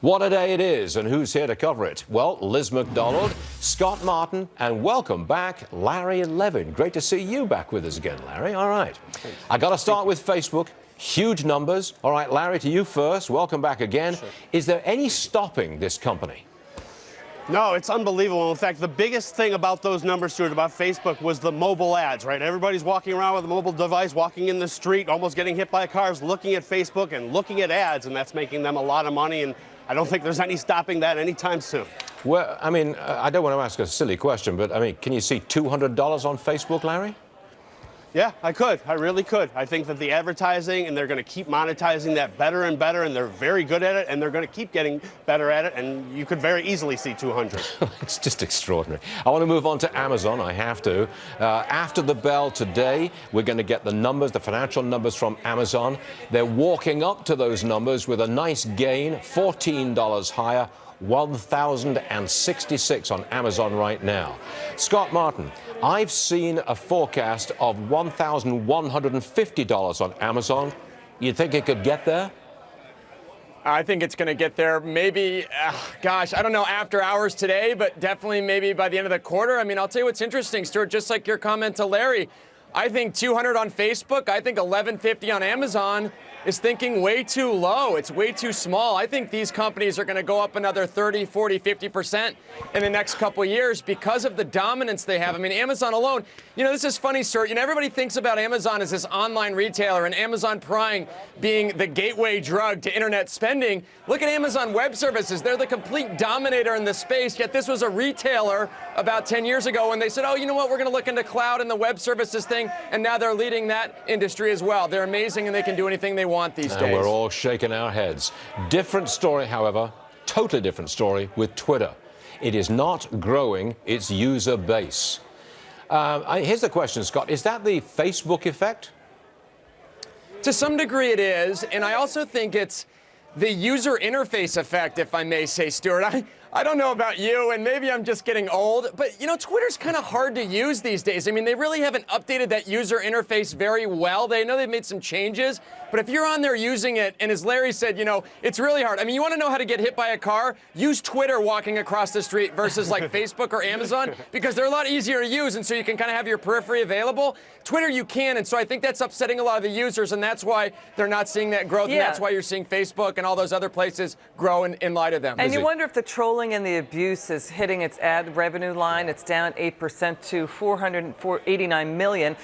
What a day it is, and who's here to cover it? Well, Liz McDonald, Scott Martin, and welcome back, Larry Levin. Great to see you back with us again, Larry. All right. I got to start with Facebook. Huge numbers. All right, Larry, to you first. Welcome back again. Sure. Is there any stopping this company? No, it's unbelievable. In fact, the biggest thing about those numbers, Stuart, about Facebook was the mobile ads, right? Everybody's walking around with a mobile device, walking in the street, almost getting hit by cars, looking at Facebook and looking at ads, and that's making them a lot of money, and I don't think there's any stopping that anytime soon. Well, I mean, I don't want to ask a silly question, but, I mean, can you see $200 on Facebook, Larry? Yeah, I could. I really could. I think that the advertising, and they're going to keep monetizing that better and better, and they're very good at it, and they're going to keep getting better at it, and you could very easily see 200. It's just extraordinary. I want to move on to Amazon. I have to. After the bell today, we're going to get the numbers, the financial numbers from Amazon. They're walking up to those numbers with a nice gain, $14 higher. 1,066 on Amazon right now. Scott Martin, I've seen a forecast of $1,150 on Amazon. You think it could get there? I think it's going to get there maybe, gosh, I don't know, after hours today, but definitely maybe by the end of the quarter. I mean, I'll tell you what's interesting, Stuart, just like your comment to Larry. I think 200 on Facebook, I think 1150 on Amazon is thinking way too low. It's way too small. I think these companies are going to go up another 30, 40, 50% in the next couple of years because of the dominance they have. I mean, Amazon alone, you know, this is funny, sir. You know, everybody thinks about Amazon as this online retailer and Amazon Prime being the gateway drug to internet spending. Look at Amazon Web Services. They're the complete dominator in the space, yet this was a retailer about 10 years ago when they said, oh, you know what, we're going to look into cloud and the web services thing, and now they're leading that industry as well. They're amazing, and they can do anything they want these days. We're all shaking our heads. Different story, however, totally different story with Twitter. It is not growing its user base. Here's the question, Scott. Is that the Facebook effect? To some degree it is, and I also think it's the user interface effect, if I may say, Stuart. I don't know about you, and maybe I'm just getting old, but, you know, Twitter's kind of hard to use these days. I mean, they really haven't updated that user interface very well. They know they've made some changes, but if you're on there using it, and as Larry said, you know, it's really hard. I mean, you want to know how to get hit by a car? Use Twitter walking across the street versus like Facebook or Amazon, because they're a lot easier to use, and so you can kind of have your periphery available. Twitter, you can, and so I think that's upsetting a lot of the users, and that's why they're not seeing that growth, and that's why you're seeing Facebook and all those other places grow in light of them. And you wonder if the trolling and the abuse is hitting its ad revenue line. It's down 8% to $489 million.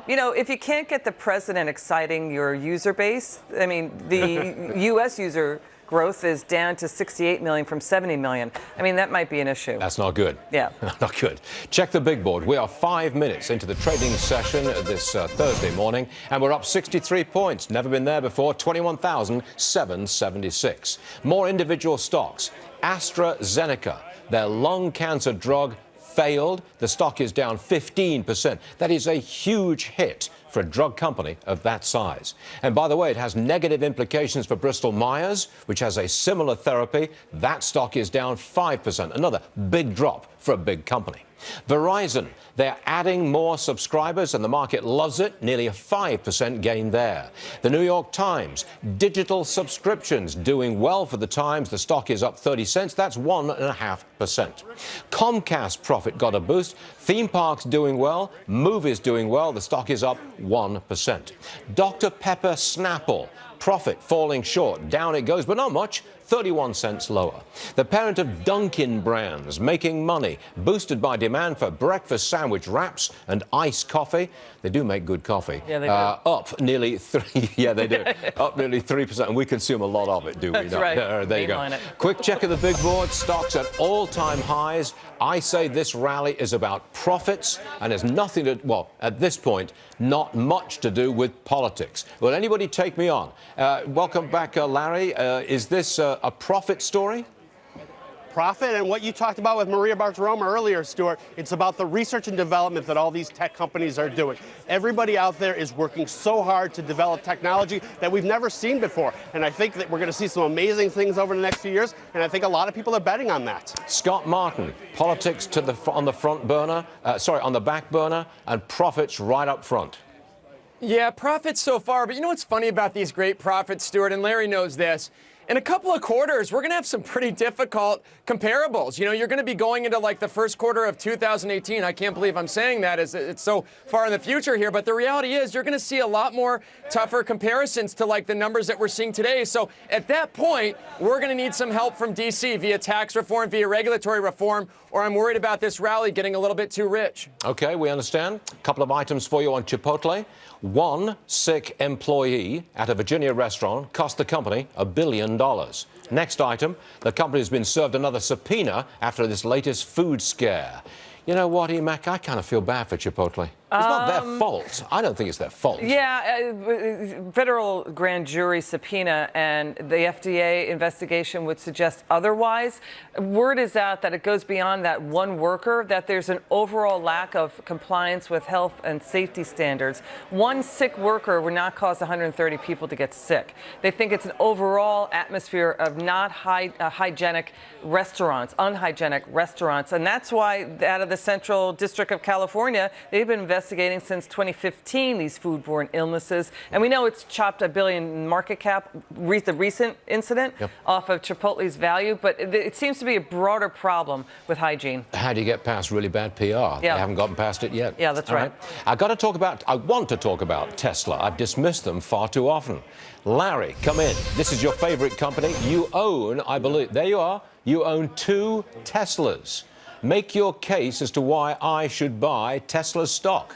You know, if you can't get the president exciting your user base, I mean, the U.S. user growth is down to 68 million from 70 million. I mean, that might be an issue. That's not good. Yeah. Not good. Check the big board. We are 5 minutes into the trading session this Thursday morning, and we're up 63 points. Never been there before. 21,776. More individual stocks. AstraZeneca, their lung cancer drug, failed. The stock is down 15%. That is a huge hit for a drug company of that size. And by the way, it has negative implications for Bristol Myers, which has a similar therapy. That stock is down 5%. Another big drop for a big company. Verizon, they're adding more subscribers and the market loves it. Nearly a 5% gain there. The New York Times, digital subscriptions doing well for the Times. The stock is up 30 cents. That's 1.5%. Comcast profit got a boost. Theme parks doing well. Movies doing well. The stock is up 1%. Dr. Pepper Snapple, profit falling short. Down it goes, but not much. 31 cents lower. The parent of Dunkin' brands making money, boosted by demand for breakfast sandwich wraps and iced coffee. They do make good coffee. Yeah, they do. Up nearly 3. Yeah, they do. Up nearly 3%, and we consume a lot of it, do we not? That's right. There you go. Quick check of the big board. Stocks at all-time highs. I say this rally is about profits and has nothing to, well, at this point, not much to do with politics. Will anybody take me on? Welcome back, Larry. Is this a profit story? Profit, and what you talked about with Maria Bartiromo earlier, Stuart, it's about the research and development that all these tech companies are doing. Everybody out there is working so hard to develop technology that we've never seen before, and I think that we're going to see some amazing things over the next few years, and I think a lot of people are betting on that. Scott Martin, politics on the front burner, on the back burner, and profits right up front. Yeah, profits so far, but you know what's funny about these great profits, Stuart, and Larry knows this, in a couple of quarters, we're going to have some pretty difficult comparables. You know, you're going to be going into like the first quarter of 2018. I can't believe I'm saying that as it's so far in the future here. But the reality is you're going to see a lot more tougher comparisons to like the numbers that we're seeing today. So at that point, we're going to need some help from D.C. via tax reform, via regulatory reform, or I'm worried about this rally getting a little bit too rich. Okay, we understand. A couple of items for you on Chipotle. One sick employee at a Virginia restaurant cost the company $1 billion. Next item, the company has been served another subpoena after this latest food scare. You know what, Emac, I kind of feel bad for Chipotle. It's not their fault. I don't think it's their fault. Yeah, federal grand jury subpoena and the FDA investigation would suggest otherwise. Word is out that it goes beyond that one worker, that there's an overall lack of compliance with health and safety standards. One sick worker would not cause 130 people to get sick. They think it's an overall atmosphere of not hygienic restaurants, unhygienic restaurants. And that's why out of the Central District of California, they've been investigating since 2015 these foodborne illnesses, and we know it's chopped $1 billion in market cap, the recent incident, off of Chipotle's value, but it seems to be a broader problem with hygiene. How do you get past really bad PR? Yeah. They haven't gotten past it yet. Yeah, that's right. I want to talk about Tesla. I've dismissed them far too often. Larry, come in. This is your favorite company. You own, I believe, there you are, you own 2 Teslas. Make your case as to why I should buy Tesla's stock.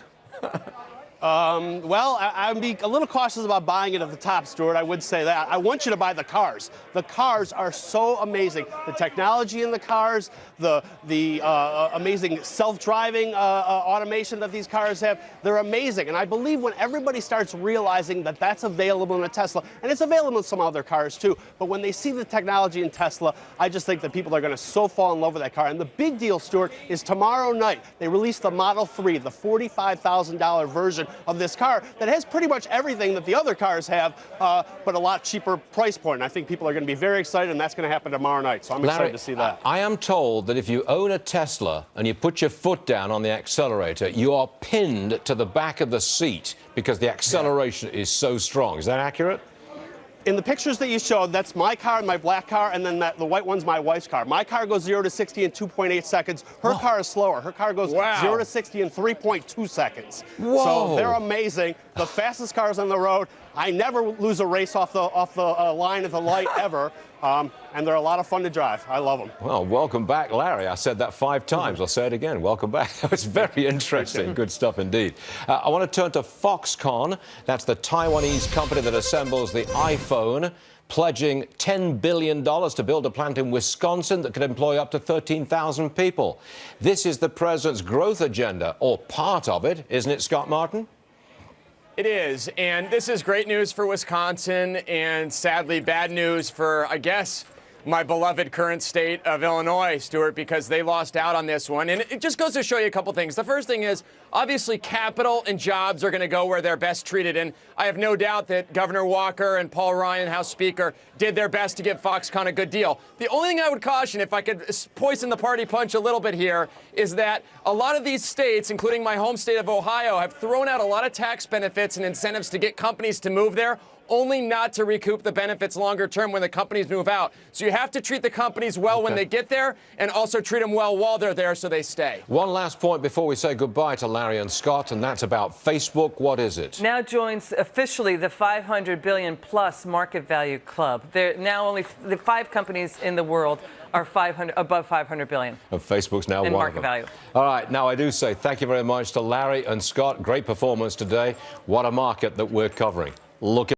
Well, I'd be a little cautious about buying it at the top, Stuart. I would say that. I want you to buy the cars. The cars are so amazing. The technology in the cars, the amazing self-driving automation that these cars have, they're amazing. And I believe when everybody starts realizing that that's available in a Tesla, and it's available in some other cars too, but when they see the technology in Tesla, I just think that people are going to so fall in love with that car. And the big deal, Stuart, is tomorrow night they release the Model 3, the $45,000 version of this car that has pretty much everything that the other cars have, but a lot cheaper price point. And I think people are going to be very excited, and that's going to happen tomorrow night. So I'm excited to see that. I am told that if you own a Tesla and you put your foot down on the accelerator, you are pinned to the back of the seat because the acceleration is so strong. Is that accurate? In the pictures that you showed, that's my car, my black car, and then the white one's my wife's car. My car goes 0 to 60 in 2.8 seconds. Her car is slower. Her car goes 0 to 60 in 3.2 seconds. Whoa. So they're amazing. The fastest cars on the road. I never lose a race off the line at the light ever. And they're a lot of fun to drive. I love them. Well, welcome back, Larry. I said that 5 times. I'll say it again. Welcome back. It's very interesting. Good stuff indeed. I want to turn to Foxconn. That's the Taiwanese company that assembles the iPhone, pledging $10 billion to build a plant in Wisconsin that could employ up to 13,000 people. This is the president's growth agenda, or part of it, isn't it, Scott Martin? It is, and this is great news for Wisconsin and sadly bad news for, I guess, my beloved current state of Illinois, Stuart, because they lost out on this one. And it just goes to show you a couple things. The first thing is, obviously, capital and jobs are going to go where they're best treated. And I have no doubt that Governor Walker and Paul Ryan, House Speaker, did their best to give Foxconn a good deal. The only thing I would caution, if I could poison the party punch a little bit here, is that a lot of these states, including my home state of Ohio, have thrown out a lot of tax benefits and incentives to get companies to move there, only not to recoup the benefits longer term when the companies move out. So you have to treat the companies well when they get there, and also treat them well while they're there so they stay. One last point before we say goodbye to Larry and Scott, and that's about Facebook. What is it? Now joins officially the 500 billion plus market value club. There now only the 5 companies in the world are above 500 billion. And Facebook's now in one market of them. value. All right, now I do say thank you very much to Larry and Scott. Great performance today. What a market that we're covering. Look at